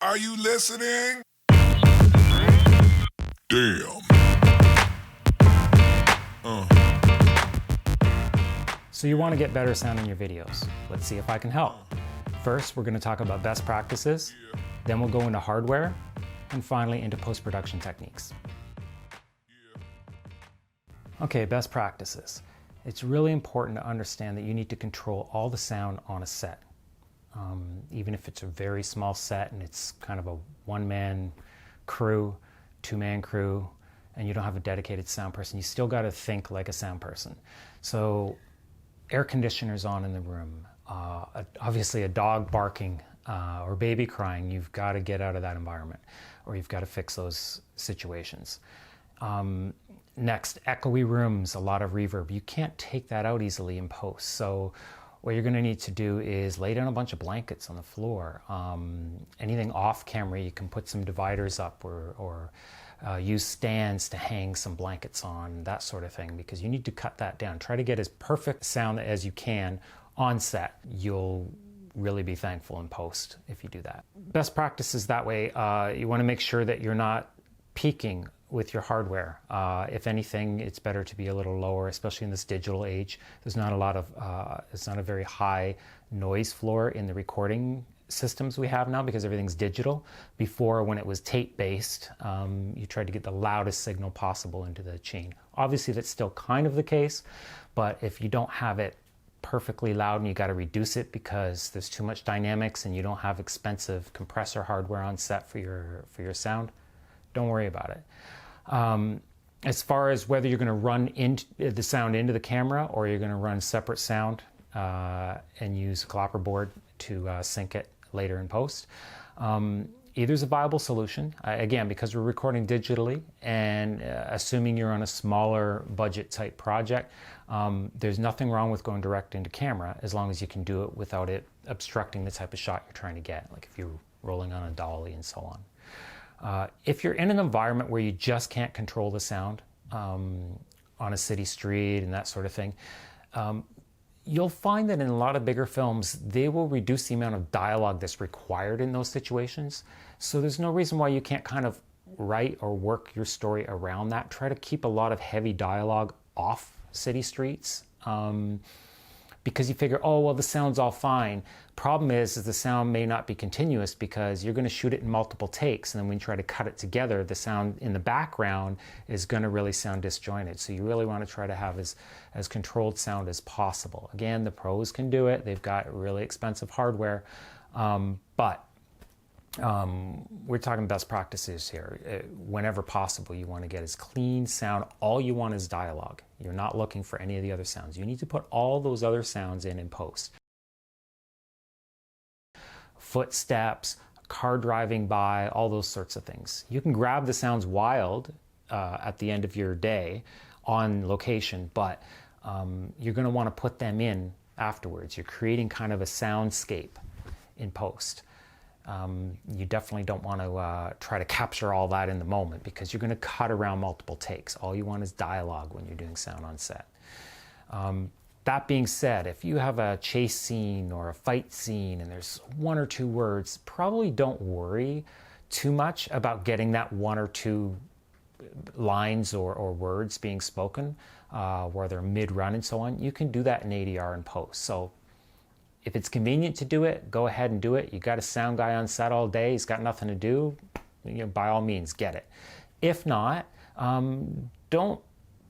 Are you listening? Damn. So you want to get better sound in your videos. Let's see if I can help. First, we're going to talk about best practices, then we'll go into hardware, and finally into post-production techniques. Okay, best practices. It's really important to understand that you need to control all the sound on a set. Even if it's a very small set and it's kind of a one-man crew, two-man crew, and you don't have a dedicated sound person, you still got to think like a sound person. So air conditioners on in the room, obviously a dog barking or baby crying, you've got to get out of that environment, or you've got to fix those situations. Next, echoey rooms, a lot of reverb. You can't take that out easily in post. So what you're going to need to do is lay down a bunch of blankets on the floor. Anything off camera, you can put some dividers up or use stands to hang some blankets on, that sort of thing, because you need to cut that down. Try to get as perfect sound as you can on set. You'll really be thankful in post if you do that. Best practices that way, you want to make sure that you're not peaking with your hardware. If anything, it's better to be a little lower, especially in this digital age. There's not a lot of, it's not a very high noise floor in the recording systems we have now because everything's digital. Before, when it was tape-based, you tried to get the loudest signal possible into the chain. Obviously, that's still kind of the case, but if you don't have it perfectly loud and you got to reduce it because there's too much dynamics and you don't have expensive compressor hardware on set for your sound, don't worry about it. As far as whether you're going to run the sound into the camera or you're going to run separate sound and use a clapperboard to sync it later in post, either is a viable solution. Again, because we're recording digitally and assuming you're on a smaller budget type project, there's nothing wrong with going direct into camera as long as you can do it without it obstructing the type of shot you're trying to get, like if you're rolling on a dolly and so on. If you're in an environment where you just can't control the sound on a city street and that sort of thing, you'll find that in a lot of bigger films, they will reduce the amount of dialogue that's required in those situations. So there's no reason why you can't kind of write or work your story around that. Try to keep a lot of heavy dialogue off city streets. Because you figure, oh, well, the sound's all fine. Problem is the sound may not be continuous because you're going to shoot it in multiple takes, and then when you try to cut it together, the sound in the background is going to really sound disjointed. So you really want to try to have as controlled sound as possible. Again, the pros can do it. They've got really expensive hardware, but we're talking best practices here. Whenever possible, you want to get as clean sound. All you want is dialogue. You're not looking for any of the other sounds. You need to put all those other sounds in post. Footsteps, car driving by, all those sorts of things. You can grab the sounds wild at the end of your day on location, but you're going to want to put them in afterwards. You're creating kind of a soundscape in post. You definitely don't want to try to capture all that in the moment because you're going to cut around multiple takes. All you want is dialogue when you're doing sound on set. That being said, if you have a chase scene or a fight scene and there's one or two words, probably don't worry too much about getting that one or two lines or words being spoken where they're mid-run and so on. You can do that in ADR and post. So if it's convenient to do it, go ahead and do it. You got a sound guy on set all day, he's got nothing to do, by all means, get it. If not, don't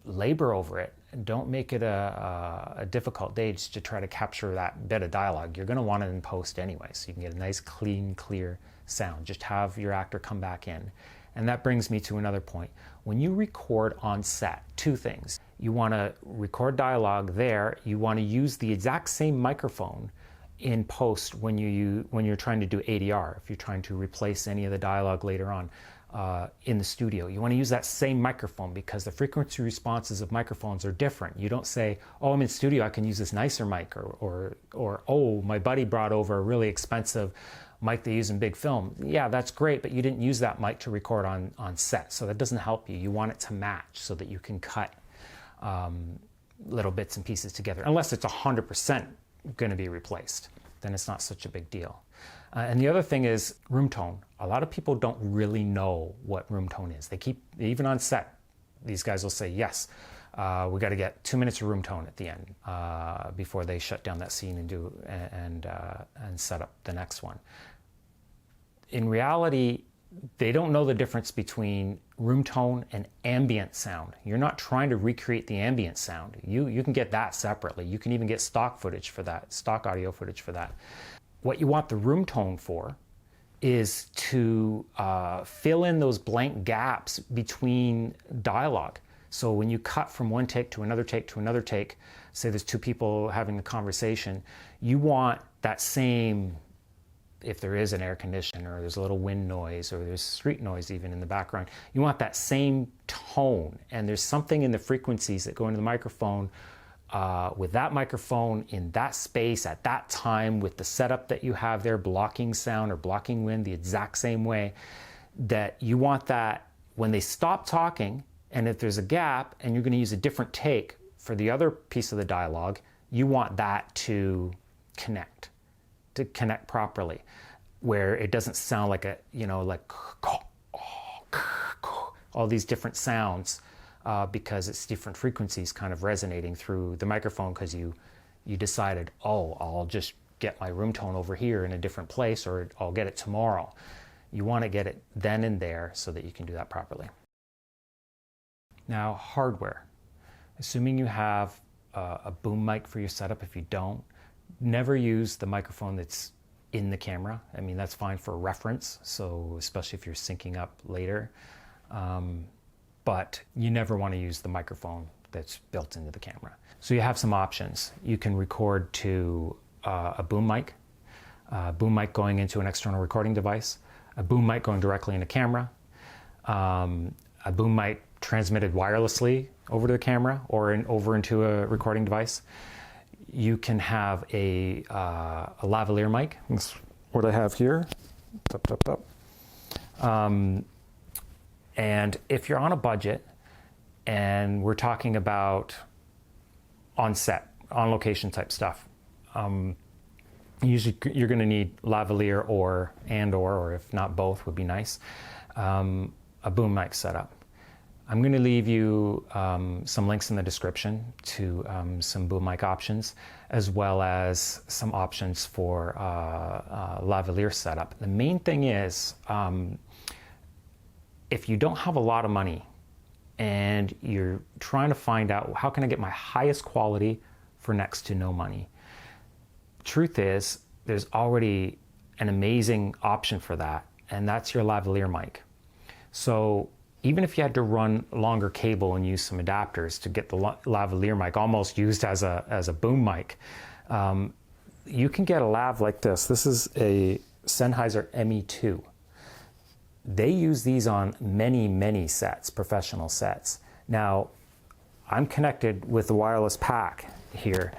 labor over it. Don't make it a difficult day just to try to capture that bit of dialogue. You're going to want it in post anyway, so you can get a nice, clean, clear sound. Just have your actor come back in. And that brings me to another point. When you record on set, two things. You want to record dialogue there. You want to use the exact same microphone in post when you're trying to do ADR, if you're trying to replace any of the dialogue later on in the studio. You want to use that same microphone because the frequency responses of microphones are different. You don't say, oh, I'm in studio, I can use this nicer mic, or oh, my buddy brought over a really expensive mic they use in big film. Yeah, that's great, but you didn't use that mic to record on set, so that doesn't help you. You want it to match so that you can cut little bits and pieces together, unless it's 100% going to be replaced. Then it's not such a big deal. And the other thing is room tone. A lot of people don't really know what room tone is. They keep, even on set, these guys will say, yes, we got to get 2 minutes of room tone at the end before they shut down that scene and set up the next one. In reality, they don't know the difference between room tone and ambient sound. You're not trying to recreate the ambient sound. You can get that separately. You can even get stock footage for that, stock audio footage for that. What you want the room tone for is to fill in those blank gaps between dialogue. So when you cut from one take to another take to another take, say there's two people having a conversation, you want that same, if there is an air conditioner or there's a little wind noise or there's street noise even in the background, you want that same tone. And there's something in the frequencies that go into the microphone with that microphone in that space at that time with the setup that you have there, blocking sound or blocking wind the exact same way, that you want that when they stop talking, and if there's a gap and you're going to use a different take for the other piece of the dialogue, you want that to connect properly, where it doesn't sound like like all these different sounds because it's different frequencies kind of resonating through the microphone because you decided, oh, I'll just get my room tone over here in a different place, or I'll get it tomorrow. You want to get it then and there so that you can do that properly. Now, hardware. Assuming you have a boom mic for your setup, if you don't, never use the microphone that's in the camera. I mean, that's fine for reference, so especially if you're syncing up later. But you never want to use the microphone that's built into the camera. So you have some options. You can record to a boom mic going into an external recording device, a boom mic going directly into camera, a boom mic transmitted wirelessly over to the camera or over into a recording device. You can have a lavalier mic. That's what I have here. And if you're on a budget and we're talking about on set, on location type stuff, usually you're going to need lavalier or if not both would be nice, a boom mic setup. I'm going to leave you some links in the description to some boom mic options, as well as some options for lavalier setup. The main thing is, if you don't have a lot of money and you're trying to find out how can I get my highest quality for next to no money, truth is there's already an amazing option for that, and that's your lavalier mic. So even if you had to run longer cable and use some adapters to get the lavalier mic almost used as a boom mic, you can get a lav like this. This is a Sennheiser ME2. They use these on many sets, professional sets. Now, I'm connected with the wireless pack here,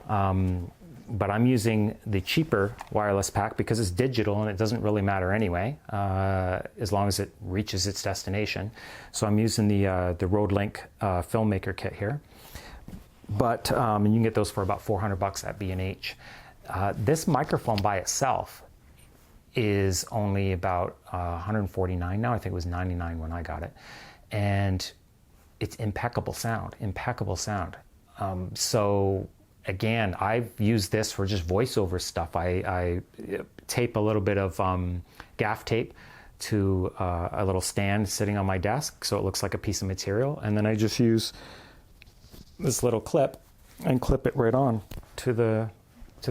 but I'm using the cheaper wireless pack because it's digital and it doesn't really matter anyway, as long as it reaches its destination. So I'm using the RodeLink Filmmaker kit here. But and you can get those for about $400 at B&H. This microphone by itself is only about $149 now. I think it was $99 when I got it. And it's impeccable sound, so again, I've used this for just voiceover stuff. I tape a little bit of gaff tape to a little stand sitting on my desk so it looks like a piece of material, and then I just use this little clip and clip it right on to the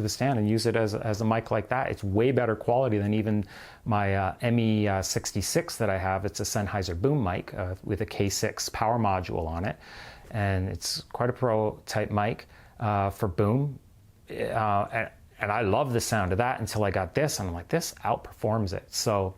stand and use it as a mic like that. It's way better quality than even my ME66 that I have. It's a Sennheiser boom mic with a K6 power module on it, and it's quite a pro type mic for boom. And I love the sound of that until I got this, and I'm like, this outperforms it. So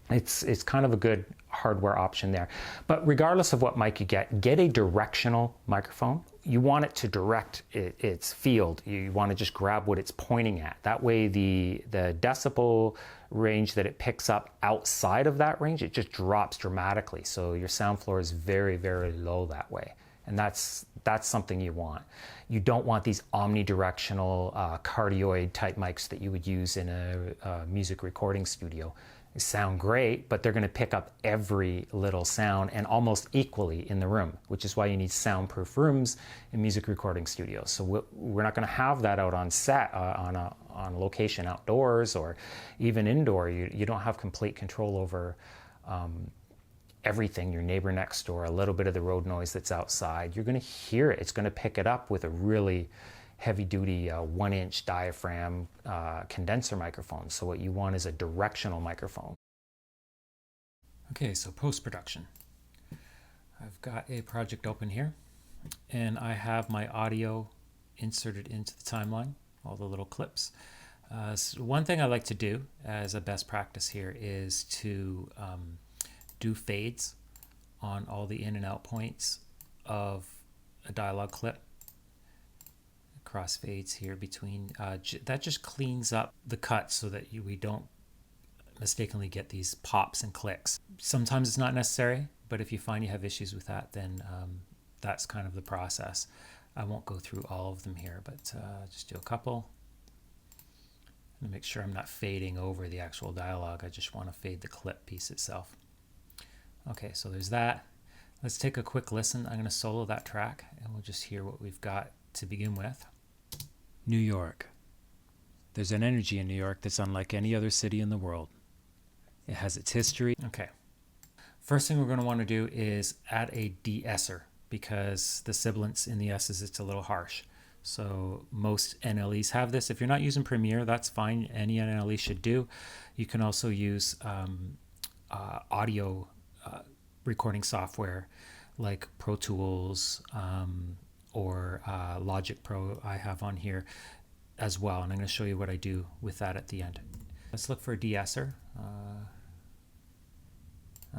it's kind of a good hardware option there. But regardless of what mic you get a directional microphone. You want it to direct its field. You want to just grab what it's pointing at. That way the decibel range that it picks up outside of that range, it just drops dramatically. So your sound floor is very, very low that way. And that's something you want. You don't want these omnidirectional cardioid type mics that you would use in a music recording studio. They sound great, but they're going to pick up every little sound and almost equally in the room, which is why you need soundproof rooms in music recording studios. So we're not going to have that out on set, on location outdoors or even indoor. You don't have complete control over everything, your neighbor next door, a little bit of the road noise that's outside. You're going to hear it. It's going to pick it up with a really heavy-duty 1-inch diaphragm condenser microphone. So what you want is a directional microphone. Okay, so post-production. I've got a project open here, and I have my audio inserted into the timeline, all the little clips. So one thing I like to do as a best practice here is to do fades on all the in and out points of a dialogue clip. Crossfades here between, that just cleans up the cut so that we don't mistakenly get these pops and clicks. Sometimes it's not necessary, but if you find you have issues with that, then that's kind of the process. I won't go through all of them here, but just do a couple. And make sure I'm not fading over the actual dialogue. I just want to fade the clip piece itself. Okay, so there's that. Let's take a quick listen. I'm going to solo that track, and we'll just hear what we've got to begin with. New York. There's an energy in New York that's unlike any other city in the world. It has its history. Okay. First thing we're going to want to do is add a de-esser because the sibilance in the S's, it's a little harsh. So most NLEs have this. If you're not using Premiere, that's fine. Any NLE should do. You can also use audio recording software like Pro Tools, or Logic Pro I have on here as well. And I'm going to show you what I do with that at the end. Let's look for a de-esser.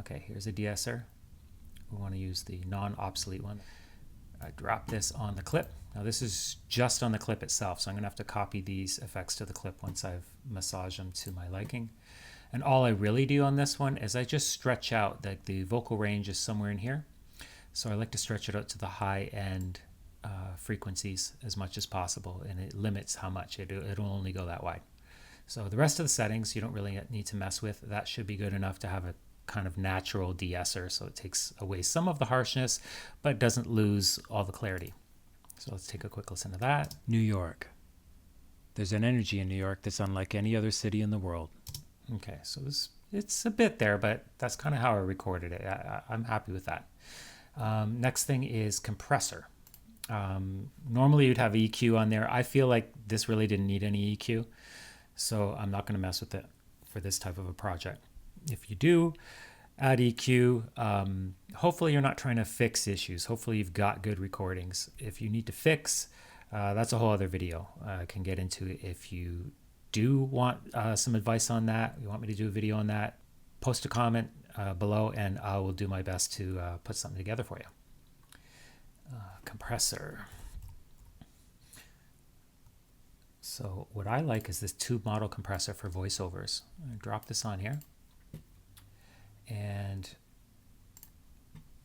Okay, here's a de-esser. We want to use the non-obsolete one. I drop this on the clip. Now this is just on the clip itself, so I'm going to have to copy these effects to the clip once I've massaged them to my liking. And all I really do on this one is I just stretch out, the vocal range is somewhere in here. So I like to stretch it out to the high end frequencies as much as possible, and it limits how much it'll only go that wide. So the rest of the settings you don't really need to mess with. That should be good enough to have a kind of natural de-esser, so it takes away some of the harshness but doesn't lose all the clarity. So let's take a quick listen to that. New York. There's an energy in New York that's unlike any other city in the world. Okay, so it's a bit there, but that's kind of how I recorded it. I'm happy with that. Next thing is compressor. Normally you'd have EQ on there. I feel like this really didn't need any EQ, so I'm not going to mess with it for this type of a project. If you do add EQ, hopefully you're not trying to fix issues. Hopefully you've got good recordings. If you need to fix, that's a whole other video I can get into. If you do want some advice on that, you want me to do a video on that, post a comment below and I will do my best to put something together for you. Compressor. So what I like is this tube model compressor for voiceovers. I'm going to drop this on here, and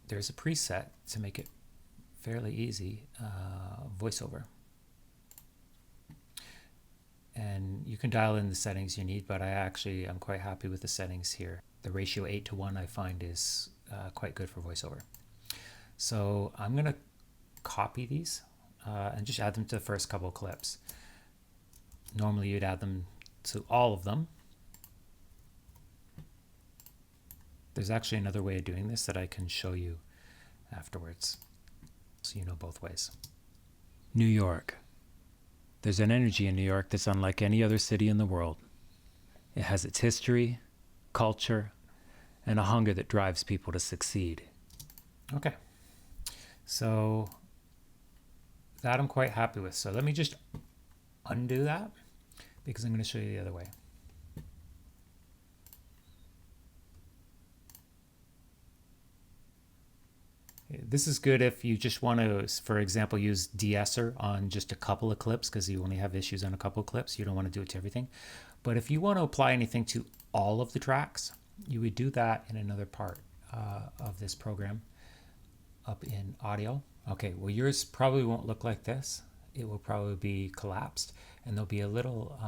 there's a preset to make it fairly easy, voiceover. And you can dial in the settings you need, but I'm quite happy with the settings here. The ratio 8:1 I find is quite good for voiceover. So I'm going to copy these and just add them to the first couple of clips. Normally you'd add them to all of them. There's actually another way of doing this that I can show you afterwards, so you know both ways. New York. There's an energy in New York that's unlike any other city in the world. It has its history, culture, and a hunger that drives people to succeed. Okay, so that I'm quite happy with. So let me just undo that because I'm going to show you the other way. This is good if you just want to, for example, use de-esser on just a couple of clips because you only have issues on a couple of clips. You don't want to do it to everything. But if you want to apply anything to all of the tracks, you would do that in another part of this program up in audio. Okay, well yours probably won't look like this. It will probably be collapsed, and there'll be a little,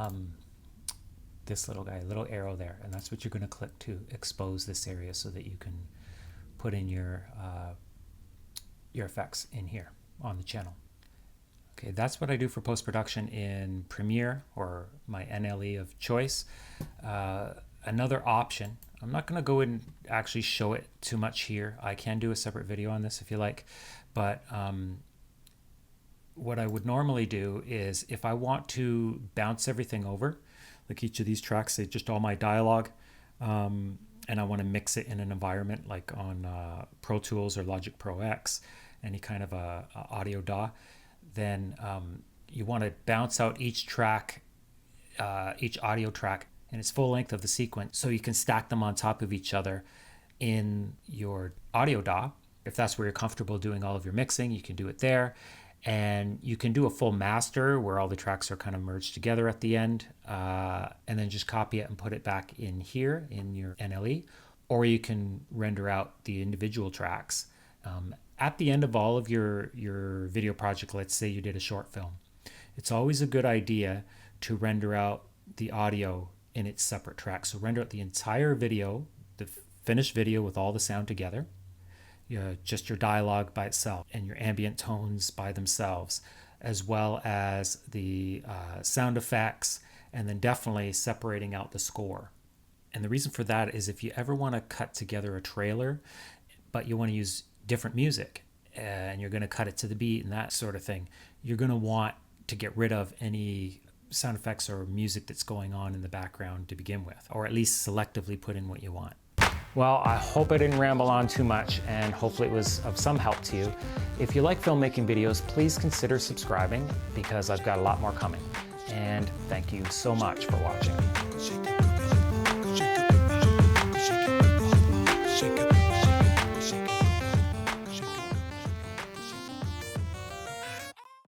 this little guy, a little arrow there, and that's what you're going to click to expose this area so that you can put in your effects in here on the channel. Okay, that's what I do for post-production in Premiere or my NLE of choice. Another option, I'm not going to go and actually show it too much here. I can do a separate video on this if you like, but what I would normally do is if I want to bounce everything over, like each of these tracks, say just all my dialogue, and I want to mix it in an environment like on Pro Tools or Logic Pro X, any kind of a audio DAW, then you want to bounce out each track, each audio track in its full length of the sequence, so you can stack them on top of each other in your audio DAW. If that's where you're comfortable doing all of your mixing, you can do it there. And you can do a full master where all the tracks are kind of merged together at the end, and then just copy it and put it back in here in your NLE, or you can render out the individual tracks. At the end of all of your video project, let's say you did a short film, it's always a good idea to render out the audio in its separate tracks. So render out the entire video, the finished video with all the sound together, just your dialogue by itself and your ambient tones by themselves, as well as the sound effects, and then definitely separating out the score. And the reason for that is if you ever want to cut together a trailer, but you want to use different music and you're going to cut it to the beat and that sort of thing, you're going to want to get rid of any sound effects or music that's going on in the background to begin with, or at least selectively put in what you want. Well, I hope I didn't ramble on too much, and hopefully it was of some help to you. If you like filmmaking videos, please consider subscribing because I've got a lot more coming. And thank you so much for watching.